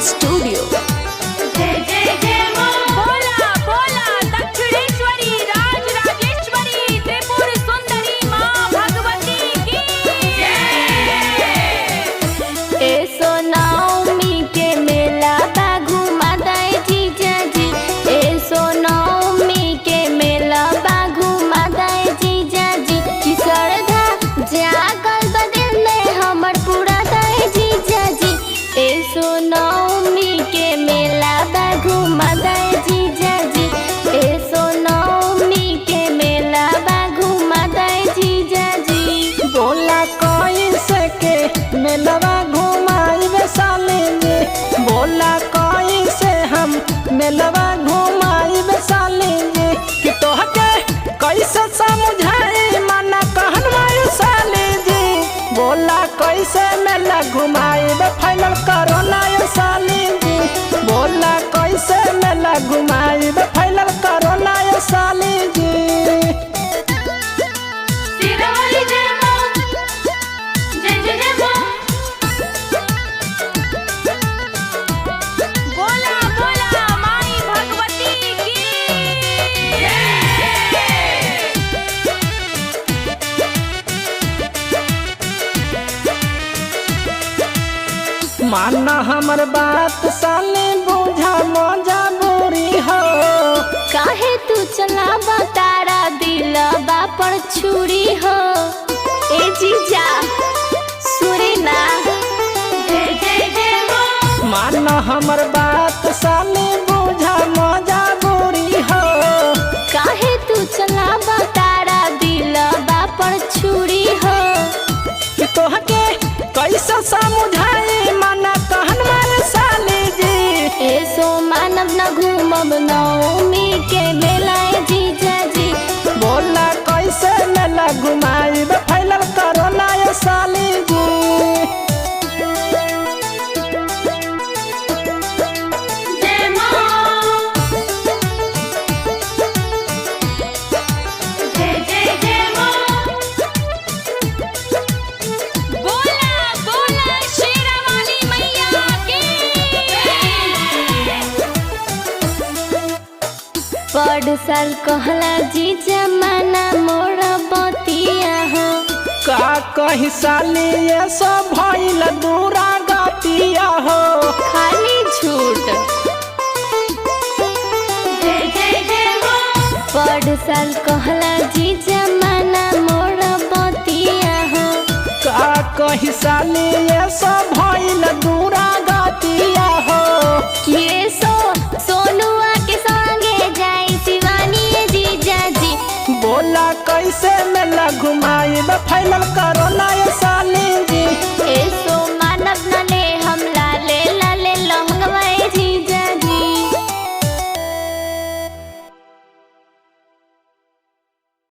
Studio. जय जय जय मां बोला बोला दक्षिणेश्वरी राजराजेश्वरी त्रिपुर सुंदरी मां भगवती की जय। एसो नवमी के मेला बा घुमा दे जीजा जी। एसो नवमी के मेला बा घुमा दे जीजा जी। की श्रद्धा जागल बदिल में हमर पूरा दे जीजा जी। एसो नवमी के मेला बा घुमा दे जीजा जी। एसो नवमी के मेला बा घुमा दे जीजा जी। बोला कैसे के मेलवा घुमाइबे साली जी। बोला कैसे हम मेलवा घुमाइबे साली जी। कि तोहके कैसे समझाई मना कहन मायू साली जी। बोला कैसे मेला घुमाइबे फाइनल करो ना ये साली जी। बोला कैसे मेला घुमाइबे फाइनल करो ना ये साली जी। सिरवली जय मां जय जय जय मां बोला बोला माई भगवती की जय। माना हमर बात साली बुझा मजा बुरी हो। काहे तू चलावा तारा दिलवा पर छुरी हो। ए जीजा सुरी ना। जय जय जय मां माना हमर बात साली बुझा मजा बुरी हो। काहे तू चलावा तारा दिलवा पर छुरी हो। कि तोहके कैसे समझाई मना कहन मारे साली जी। एसो मानव न घूमब नवमी के मेला ए जीजा जी। बोला कैसे मेला घुमाइबे फाइनल करो ना ये साली जी। जय मां जय जय जय मां बोला बोला शेरावाली मैया की बड़ साल कहला जीजा माना मोर बतिया हो। का कही साली ये सब भइल दूरा गतिया हो। खाली झूठ। जय जय जय मां बड़ साल कहला जीजा माना मोर बतिया हो। का कही साली ये सब भइल दूरा गतिया हो। ये सोनुआ के संगे जाई शिवानी ए जीजा जी। बोला कैसे मेला घुमाइबे फाइनल करो ना ये साली जी। एसो